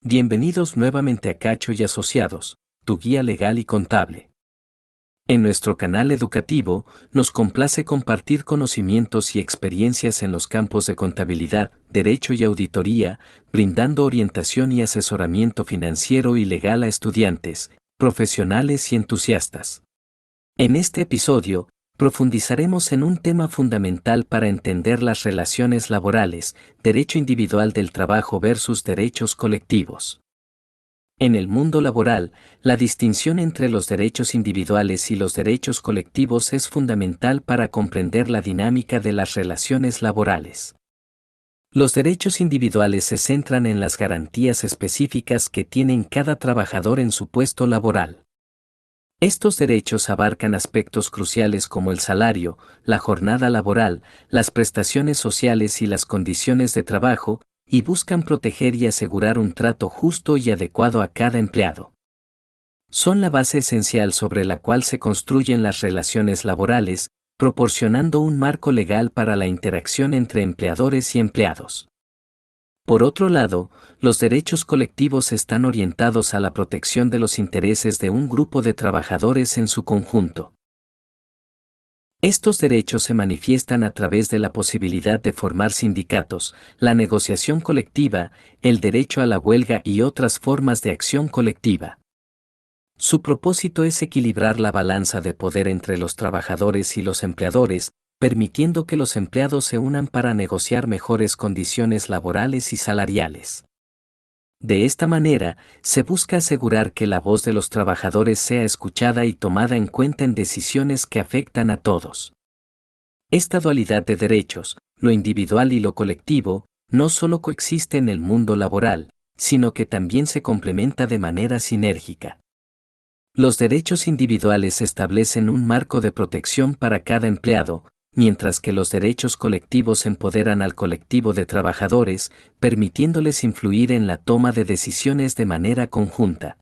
Bienvenidos nuevamente a Cacho y Asociados, tu guía legal y contable. En nuestro canal educativo, nos complace compartir conocimientos y experiencias en los campos de contabilidad, derecho y auditoría, brindando orientación y asesoramiento financiero y legal a estudiantes, profesionales y entusiastas. En este episodio, profundizaremos en un tema fundamental para entender las relaciones laborales, derecho individual del trabajo versus derechos colectivos. En el mundo laboral, la distinción entre los derechos individuales y los derechos colectivos es fundamental para comprender la dinámica de las relaciones laborales. Los derechos individuales se centran en las garantías específicas que tiene cada trabajador en su puesto laboral. Estos derechos abarcan aspectos cruciales como el salario, la jornada laboral, las prestaciones sociales y las condiciones de trabajo, y buscan proteger y asegurar un trato justo y adecuado a cada empleado. Son la base esencial sobre la cual se construyen las relaciones laborales, proporcionando un marco legal para la interacción entre empleadores y empleados. Por otro lado, los derechos colectivos están orientados a la protección de los intereses de un grupo de trabajadores en su conjunto. Estos derechos se manifiestan a través de la posibilidad de formar sindicatos, la negociación colectiva, el derecho a la huelga y otras formas de acción colectiva. Su propósito es equilibrar la balanza de poder entre los trabajadores y los empleadores, permitiendo que los empleados se unan para negociar mejores condiciones laborales y salariales. De esta manera, se busca asegurar que la voz de los trabajadores sea escuchada y tomada en cuenta en decisiones que afectan a todos. Esta dualidad de derechos, lo individual y lo colectivo, no solo coexiste en el mundo laboral, sino que también se complementa de manera sinérgica. Los derechos individuales establecen un marco de protección para cada empleado, mientras que los derechos colectivos empoderan al colectivo de trabajadores, permitiéndoles influir en la toma de decisiones de manera conjunta.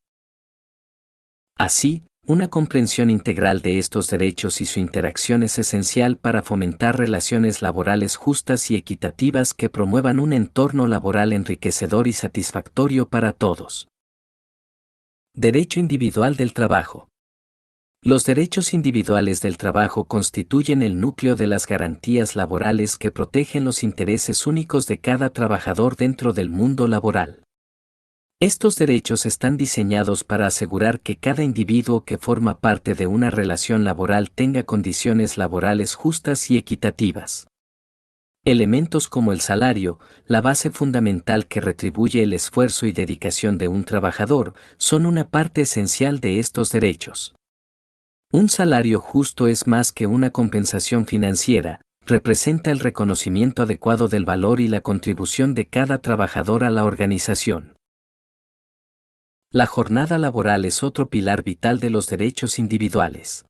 Así, una comprensión integral de estos derechos y su interacción es esencial para fomentar relaciones laborales justas y equitativas que promuevan un entorno laboral enriquecedor y satisfactorio para todos. Derecho individual del trabajo. Los derechos individuales del trabajo constituyen el núcleo de las garantías laborales que protegen los intereses únicos de cada trabajador dentro del mundo laboral. Estos derechos están diseñados para asegurar que cada individuo que forma parte de una relación laboral tenga condiciones laborales justas y equitativas. Elementos como el salario, la base fundamental que retribuye el esfuerzo y dedicación de un trabajador, son una parte esencial de estos derechos. Un salario justo es más que una compensación financiera, representa el reconocimiento adecuado del valor y la contribución de cada trabajador a la organización. La jornada laboral es otro pilar vital de los derechos individuales.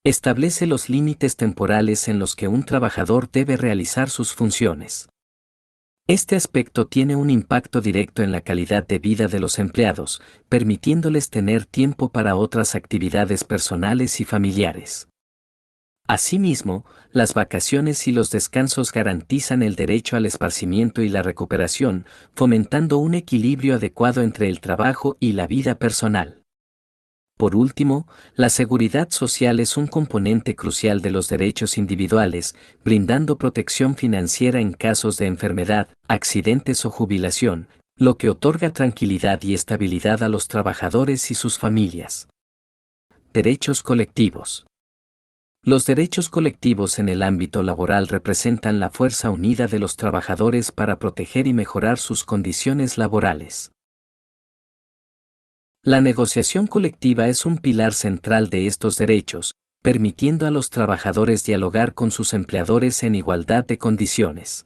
Establece los límites temporales en los que un trabajador debe realizar sus funciones. Este aspecto tiene un impacto directo en la calidad de vida de los empleados, permitiéndoles tener tiempo para otras actividades personales y familiares. Asimismo, las vacaciones y los descansos garantizan el derecho al esparcimiento y la recuperación, fomentando un equilibrio adecuado entre el trabajo y la vida personal. Por último, la seguridad social es un componente crucial de los derechos individuales, brindando protección financiera en casos de enfermedad, accidentes o jubilación, lo que otorga tranquilidad y estabilidad a los trabajadores y sus familias. Derechos colectivos. Los derechos colectivos en el ámbito laboral representan la fuerza unida de los trabajadores para proteger y mejorar sus condiciones laborales. La negociación colectiva es un pilar central de estos derechos, permitiendo a los trabajadores dialogar con sus empleadores en igualdad de condiciones.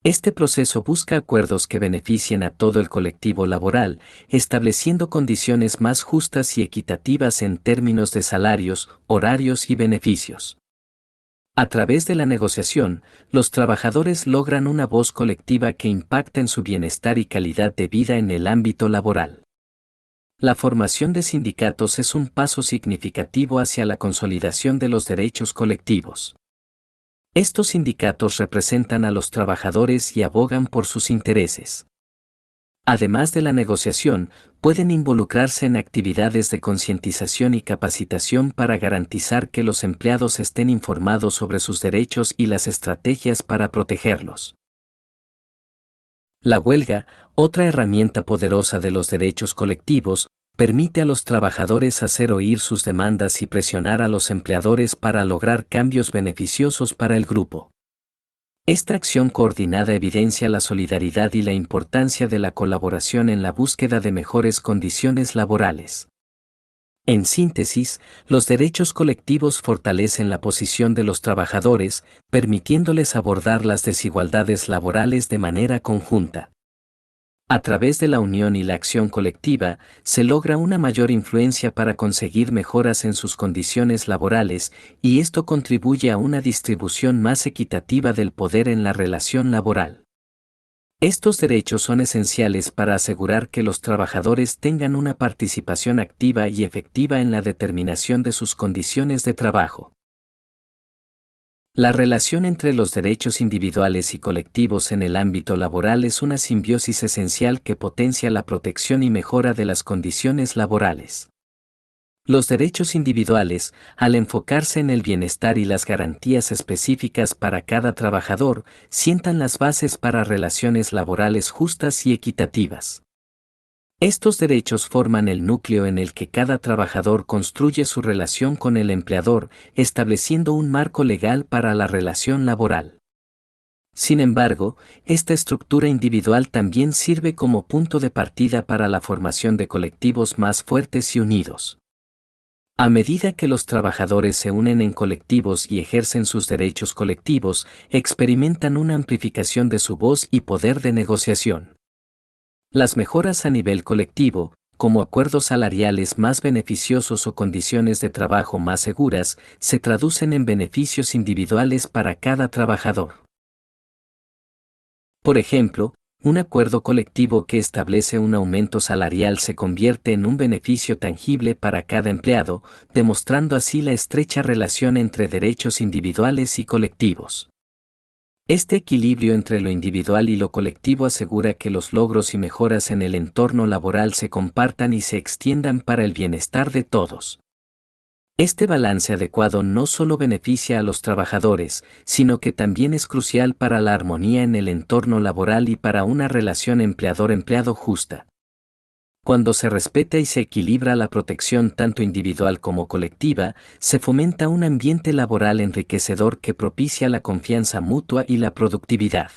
Este proceso busca acuerdos que beneficien a todo el colectivo laboral, estableciendo condiciones más justas y equitativas en términos de salarios, horarios y beneficios. A través de la negociación, los trabajadores logran una voz colectiva que impacta en su bienestar y calidad de vida en el ámbito laboral. La formación de sindicatos es un paso significativo hacia la consolidación de los derechos colectivos. Estos sindicatos representan a los trabajadores y abogan por sus intereses. Además de la negociación, pueden involucrarse en actividades de concientización y capacitación para garantizar que los empleados estén informados sobre sus derechos y las estrategias para protegerlos. La huelga, otra herramienta poderosa de los derechos colectivos, permite a los trabajadores hacer oír sus demandas y presionar a los empleadores para lograr cambios beneficiosos para el grupo. Esta acción coordinada evidencia la solidaridad y la importancia de la colaboración en la búsqueda de mejores condiciones laborales. En síntesis, los derechos colectivos fortalecen la posición de los trabajadores, permitiéndoles abordar las desigualdades laborales de manera conjunta. A través de la unión y la acción colectiva, se logra una mayor influencia para conseguir mejoras en sus condiciones laborales, y esto contribuye a una distribución más equitativa del poder en la relación laboral. Estos derechos son esenciales para asegurar que los trabajadores tengan una participación activa y efectiva en la determinación de sus condiciones de trabajo. La relación entre los derechos individuales y colectivos en el ámbito laboral es una simbiosis esencial que potencia la protección y mejora de las condiciones laborales. Los derechos individuales, al enfocarse en el bienestar y las garantías específicas para cada trabajador, sientan las bases para relaciones laborales justas y equitativas. Estos derechos forman el núcleo en el que cada trabajador construye su relación con el empleador, estableciendo un marco legal para la relación laboral. Sin embargo, esta estructura individual también sirve como punto de partida para la formación de colectivos más fuertes y unidos. A medida que los trabajadores se unen en colectivos y ejercen sus derechos colectivos, experimentan una amplificación de su voz y poder de negociación. Las mejoras a nivel colectivo, como acuerdos salariales más beneficiosos o condiciones de trabajo más seguras, se traducen en beneficios individuales para cada trabajador. Por ejemplo, un acuerdo colectivo que establece un aumento salarial se convierte en un beneficio tangible para cada empleado, demostrando así la estrecha relación entre derechos individuales y colectivos. Este equilibrio entre lo individual y lo colectivo asegura que los logros y mejoras en el entorno laboral se compartan y se extiendan para el bienestar de todos. Este balance adecuado no solo beneficia a los trabajadores, sino que también es crucial para la armonía en el entorno laboral y para una relación empleador-empleado justa. Cuando se respeta y se equilibra la protección tanto individual como colectiva, se fomenta un ambiente laboral enriquecedor que propicia la confianza mutua y la productividad.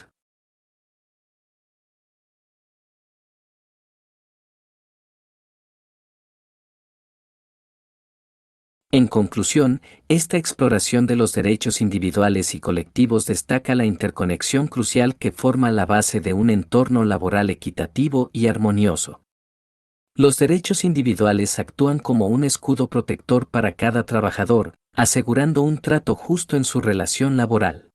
En conclusión, esta exploración de los derechos individuales y colectivos destaca la interconexión crucial que forma la base de un entorno laboral equitativo y armonioso. Los derechos individuales actúan como un escudo protector para cada trabajador, asegurando un trato justo en su relación laboral.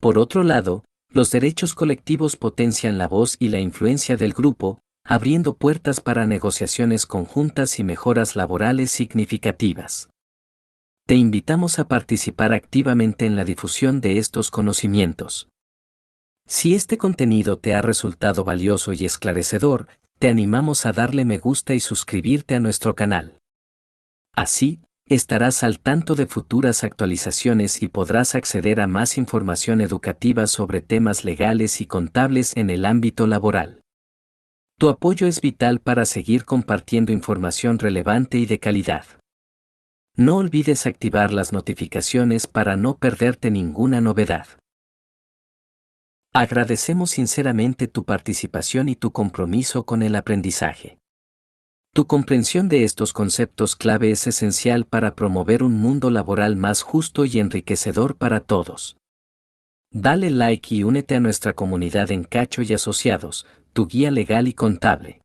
Por otro lado, los derechos colectivos potencian la voz y la influencia del grupo, abriendo puertas para negociaciones conjuntas y mejoras laborales significativas. Te invitamos a participar activamente en la difusión de estos conocimientos. Si este contenido te ha resultado valioso y esclarecedor, te animamos a darle me gusta y suscribirte a nuestro canal. Así, estarás al tanto de futuras actualizaciones y podrás acceder a más información educativa sobre temas legales y contables en el ámbito laboral. Tu apoyo es vital para seguir compartiendo información relevante y de calidad. No olvides activar las notificaciones para no perderte ninguna novedad. Agradecemos sinceramente tu participación y tu compromiso con el aprendizaje. Tu comprensión de estos conceptos clave es esencial para promover un mundo laboral más justo y enriquecedor para todos. Dale like y únete a nuestra comunidad en Cacho y Asociados, tu guía legal y contable.